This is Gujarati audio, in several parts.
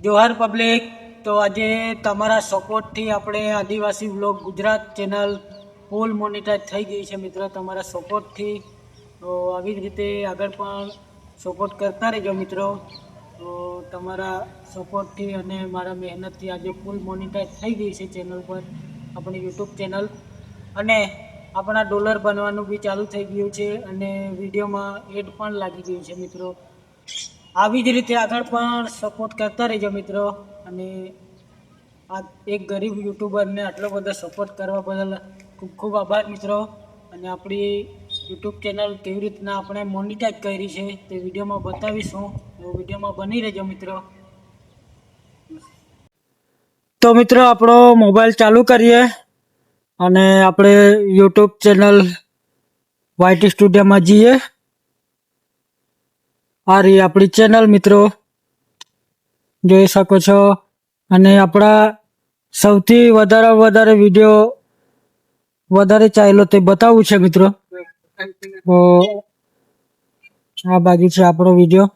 જોહાર પબ્લિક. તો આજે તમારા સપોર્ટથી આપણે આદિવાસી વ્લોગ ગુજરાત ચેનલ ફૂલ મોનિટાઈઝ થઈ ગઈ છે મિત્રો, તમારા સપોર્ટથી. તો આવી જ રીતે આગળ પણ સપોર્ટ કરતા રહેજો મિત્રો. તો તમારા સપોર્ટથી અને મારા મહેનતથી આજે ફૂલ મોનિટાઈઝ થઈ ગઈ છે ચેનલ પર, આપણી યુટ્યુબ ચેનલ. અને આપણા ડોલર બનવાનું બી ચાલુ થઈ ગયું છે અને વિડીયોમાં એડ પણ લાગી ગયું છે મિત્રો. આવી જ રીતે આગળ પણ સપોર્ટ કરતા રહેજો મિત્રો. અને આ એક ગરીબ યુટ્યુબરને આટલો બધો સપોર્ટ કરવા બદલ ખૂબ ખૂબ આભાર મિત્રો. અને આપણી યુટ્યુબ ચેનલ કેવી રીતના આપણે મોનિટાઈઝ કરી છે તે વિડીયોમાં બતાવીશું, તો વિડીયોમાં બની રહેજો મિત્રો. તો મિત્રો આપણો મોબાઈલ ચાલુ કરીએ અને આપણે યુટ્યુબ ચેનલ YT સ્ટુડિયોમાં જઈએ. આ રહી આપણી ચેનલ મિત્રો, જોઈ શકો છો. અને આપણા સૌથી વધારે વિડીયો વધારે ચાલ્યો તે બતાવવું છે મિત્રો. તો આ બાજુ છે આપણો વિડીયો.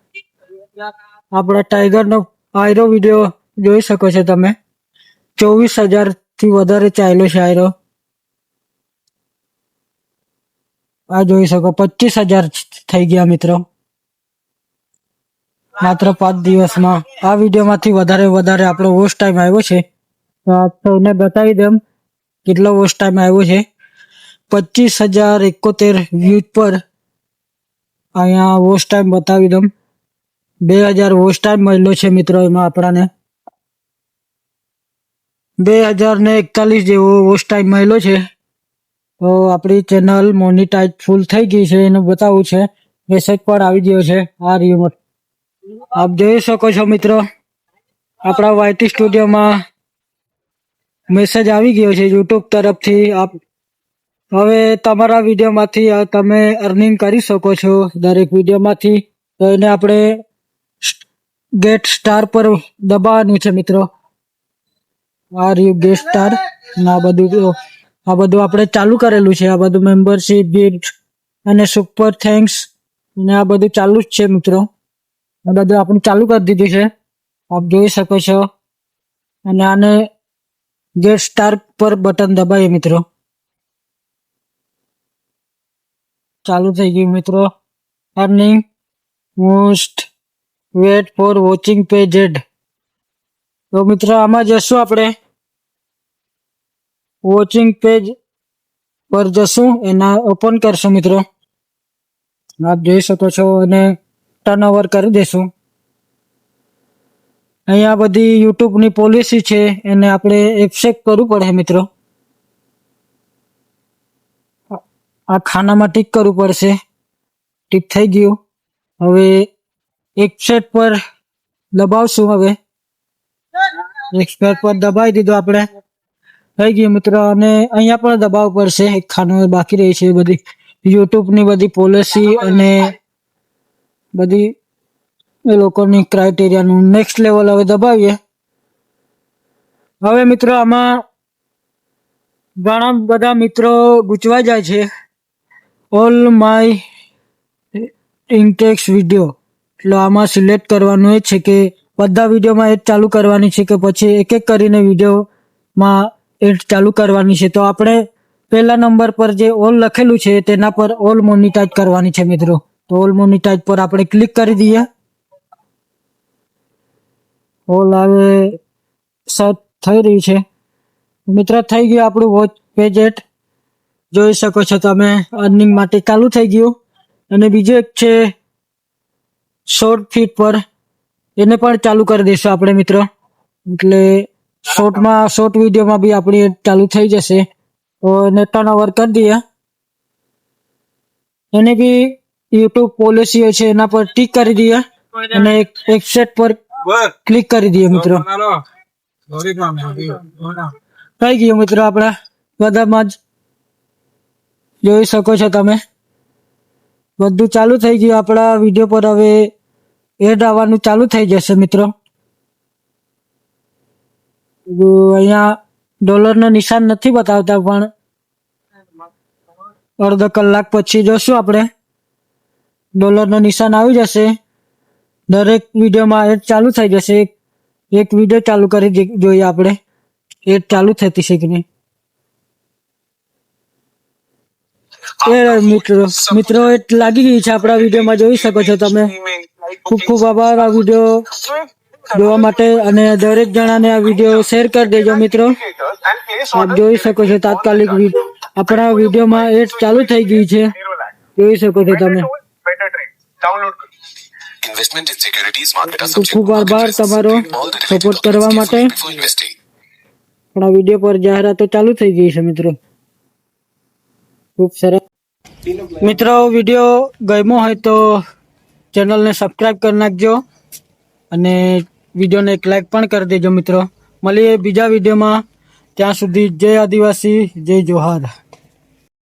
આપણા ટાઈગરનો આયરો વિડીયો જોઈ શકો છો તમે. 24,000 થી વધારે ચાલ્યો છે આયરો. આ જોઈ શકો 25,000 થઈ ગયા મિત્રો માત્ર 5 દિવસમાં. આ વિડીયોમાંથી વધારે આપણો વોચ ટાઈમ આવ્યો છે. તો આપ સૌને બતાવી દઉં કેટલો વોચ ટાઈમ આવ્યો છે. 25,071 વ્યૂઝ પર અહીંયા વોચ ટાઈમ બતાવી દઉં. 2,000 વોચ ટાઈમ મળ્યો છે મિત્રો. એમાં આપણાને 2,041 જેવો વોચ ટાઈમ મળ્યો છે. તો આપણી ચેનલ મોનિટાઈઝ ફૂલ થઈ ગઈ છે એનું બતાવવું છે. મેસેજ પણ આવી ગયો છે. આ રહ્યું આપ જોઈ શકો છો મિત્રો, આપણા YT સ્ટુડિયોમાં મેસેજ આવી ગયો છે યુટ્યુબ તરફથી. આપ હવે તમારા વિડીયોમાંથી તમે અર્નિંગ કરી શકો છો દરેક વિડીયોમાંથી. તો એને આપણે ગેટ સ્ટાર પર દબાવવાનું છે મિત્રો. આ રહ્યું ગેટ સ્ટાર. આ બધું આપણે ચાલુ કરેલું છે. આ બધું મેમ્બરશીપ, ગિફ્ટ અને સુપર થેન્ક્સ અને આ બધું ચાલુ જ છે મિત્રો. આ બધું આપણે ચાલુ કરી દીધું છે, આપ જોઈ શકો છો. અને આને ગેટ સ્ટાર પર બટન દબાવીએ મિત્રો. ચાલુ થઈ ગયું મિત્રો earning. Most wait for watching page ad. તો મિત્રો આમાં જશું, આપણે વોચિંગ પેજ પર જશું, એના ઓપન કરશું મિત્રો. આપ જોઈ શકો છો અને ટર્નઓવર કરી દેશું. અહીંયા બધી યુટ્યુબની પોલિસી છે, એને આપણે એક્સેપ્ટ કરવું પડે મિત્રો. આ ખાનામાં ટીક કરવું પડશે. ટીક થઈ ગયું. હવે એક્સેપ્ટ પર દબાવશું. હવે એક્સેપ્ટ પર દબાવી દીધું આપણે, થઈ ગયું મિત્રો. અને અહીંયા પણ દબાવવું પડશે. એક ખાનું બાકી રહી છે. બધી યુટ્યુબની બધી પોલિસી અને બધી એ લોકોની ક્રાઇટેરિયાનું નેક્સ્ટ લેવલ હવે દબાવીએ. હવે મિત્રો આમાં ઘણા બધા મિત્રો ગૂંચવાઈ જાય છે. ઓલ માય ઇન્ટેક્સ વિડીયો, એટલે આમાં સિલેક્ટ કરવાનું એ છે કે બધા વિડીયોમાં એડ ચાલુ કરવાની છે કે પછી એક એક કરીને વિડીયોમાં એડ ચાલુ કરવાની છે. તો આપણે પહેલા નંબર પર જે ઓલ લખેલું છે તેના પર ઓલ મોનિટાઈઝ કરવાની છે મિત્રો. તો ઓલ મોનિટાઈઝ પર આપણે ક્લિક કરી દઈએ. ઓલ આવે સર્ચ થઈ રહી છે મિત્રો. થઈ ગયું આપણું વોચ પેજ એડ, જોઈ શકો છો તમે. અર્નિંગ માટે ચાલુ થઈ ગયું. અને બીજું એક છે શોર્ટ ફીડ પર, એને પણ ચાલુ કરી દઈશું આપણે મિત્રો. એટલે શોર્ટ વિડીયોમાં બી આપણી ચાલુ થઈ જશે. તો એને ટર્નઓવર કરી દઈએ. એને બી યુટ્યુબ પોલિસીઓ છે એના પર ટીક કરી દઈએ અને એક્સેપ્ટ પર ક્લિક કરી દઈએ મિત્રો. થઈ ગયું મિત્રો આપણે બધામાં જ જોઈ શકો છો તમે. બધું ચાલુ થઈ ગયું. આપણા વિડીયો પર હવે એડ આવવાનું ચાલુ થઈ જશે મિત્રો. અહીંયા ડોલરનું નિશાન નથી બતાવતા, પણ અડધો કલાક પછી જોશું આપણે ડોલરનું નિશાન આવી જશે. દરેક વિડીયોમાં એડ ચાલુ થઈ જશે. એક વિડીયો ચાલુ કરી જોઈએ આપણે એડ ચાલુ થતી છે કે નહીં. મિત્રો એડ લાગી ગઈ છે આપણા વિડીયોમાં, જોઈ શકો છો તમે. ખૂબ ખૂબ આભાર આ વિડીયો જોવા માટે, અને દરેક જણાને આ વિડીયો શેર કરી દેજો મિત્રો. આપ જોઈ શકો છો તાત્કાલિક આપણા વિડીયોમાં એડ ચાલુ થઈ ગઈ છે, જોઈ શકો છો તમે. ખૂબ ખૂબ આભાર તમારો સપોર્ટ કરવા માટે. આપણા વિડીયો પર જાહેરાતો ચાલુ થઈ ગઈ છે મિત્રો. ખૂબ સરસ મિત્રો. વિડીયો ગમ્યો હોય તો ચેનલને સબસ્ક્રાઇબ કરી નાખજો, અને વિડીયોને એક લાઈક પણ કરી દેજો મિત્રો. મળીએ બીજા વિડીયોમાં. ત્યાં સુધી જય આદિવાસી, જય જોહાર.